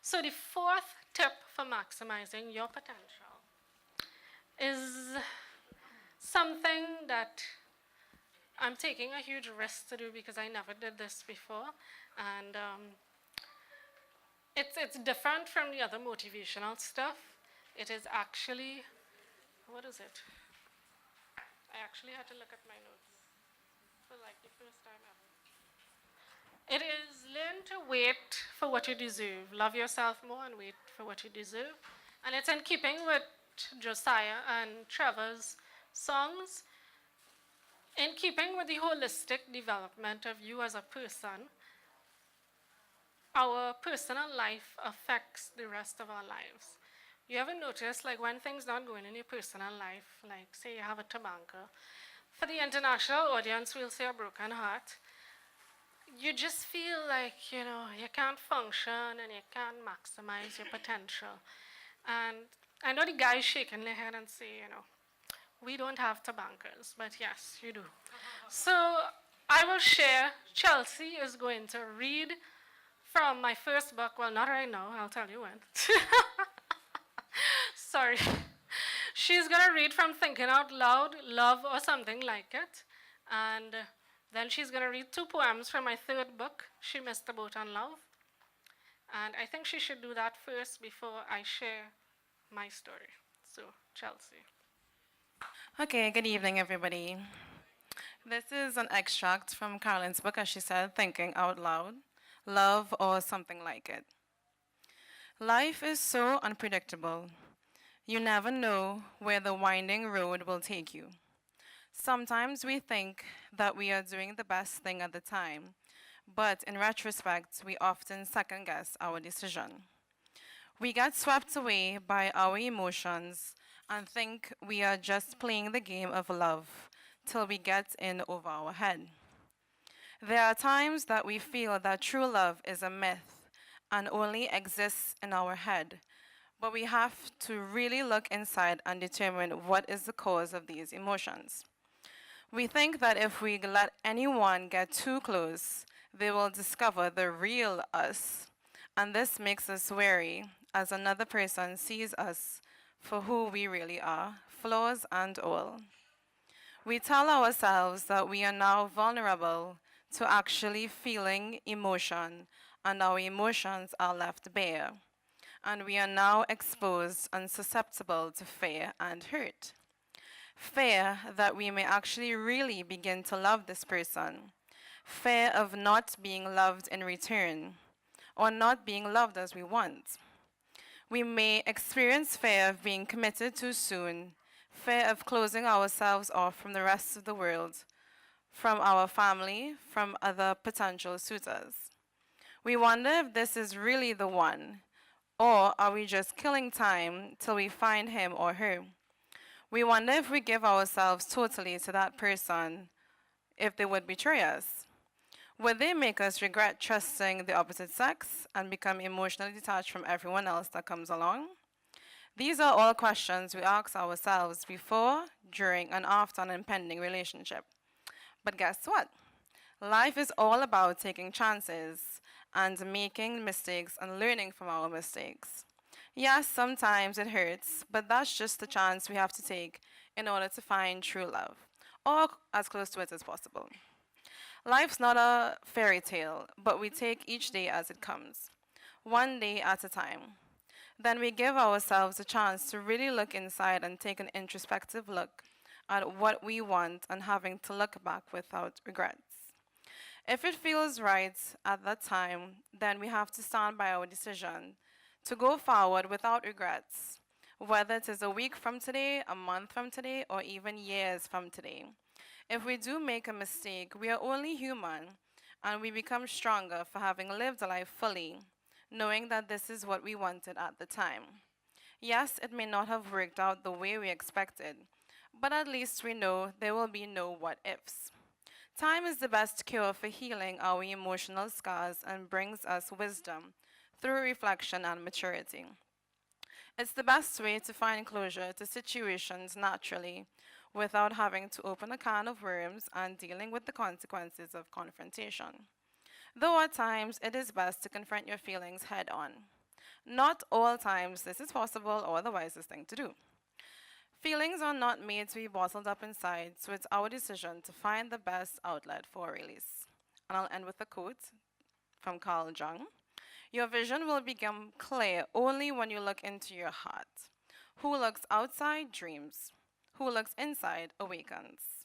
So the fourth tip for maximizing your potential is something that I'm taking a huge risk to do because I never did this before. And it's different from the other motivational stuff. It is actually, what is it? I actually had to look at my notes for like the first time ever. It is learn to wait for what you deserve. Love yourself more and wait for what you deserve. And it's in keeping with Josiah and Trevor's songs, in keeping with the holistic development of you as a person. Our personal life affects the rest of our lives. You ever notice, like, when things not going in your personal life, like, say you have a tabanca, for the international audience, we'll say a broken heart, you just feel like, you can't function and you can't maximize your potential. And I know the guys shaking their head and say, we don't have tabancas, but yes, you do. So I will share, Chelsie is going to read from my first book. Well, not right now, I'll tell you when. Sorry. She's going to read from Thinking Out Loud, Love, or something like it. And then she's going to read 2 poems from my third book, She Missed the Boat on Love. And I think she should do that first before I share my story. So, Chelsie. Okay, good evening, everybody. This is an extract from Carolyn's book, as she said, Thinking Out Loud, Love, or something like it. Life is so unpredictable. You never know where the winding road will take you. Sometimes we think that we are doing the best thing at the time, but in retrospect, we often second guess our decision. We get swept away by our emotions and think we are just playing the game of love till we get in over our head. There are times that we feel that true love is a myth and only exists in our head, but we have to really look inside and determine what is the cause of these emotions. We think that if we let anyone get too close, they will discover the real us, and this makes us wary as another person sees us for who we really are, flaws and all. We tell ourselves that we are now vulnerable to actually feeling emotion, and our emotions are left bare, and we are now exposed and susceptible to fear and hurt. Fear that we may actually really begin to love this person. Fear of not being loved in return, or not being loved as we want. We may experience fear of being committed too soon, fear of closing ourselves off from the rest of the world, from our family, from other potential suitors. We wonder if this is really the one, or are we just killing time till we find him or her? We wonder if we give ourselves totally to that person, if they would betray us. Would they make us regret trusting the opposite sex and become emotionally detached from everyone else that comes along? These are all questions we ask ourselves before, during, and after an impending relationship. But guess what? Life is all about taking chances and making mistakes and learning from our mistakes. Yes, sometimes it hurts, but that's just the chance we have to take in order to find true love, or as close to it as possible. Life's not a fairy tale, but we take each day as it comes, one day at a time. Then we give ourselves a chance to really look inside and take an introspective look at what we want and having to look back without regrets. If it feels right at that time, then we have to stand by our decision to go forward without regrets, whether it is a week from today, a month from today, or even years from today. If we do make a mistake, we are only human, and we become stronger for having lived a life fully, knowing that this is what we wanted at the time. Yes, it may not have worked out the way we expected, but at least we know there will be no what ifs. Time is the best cure for healing our emotional scars and brings us wisdom through reflection and maturity. It's the best way to find closure to situations naturally without having to open a can of worms and dealing with the consequences of confrontation. Though at times it is best to confront your feelings head on. Not all times this is possible or the wisest thing to do. Feelings are not made to be bottled up inside, so it's our decision to find the best outlet for release. And I'll end with a quote from Carl Jung. Your vision will become clear only when you look into your heart. Who looks outside dreams. Who looks inside awakens.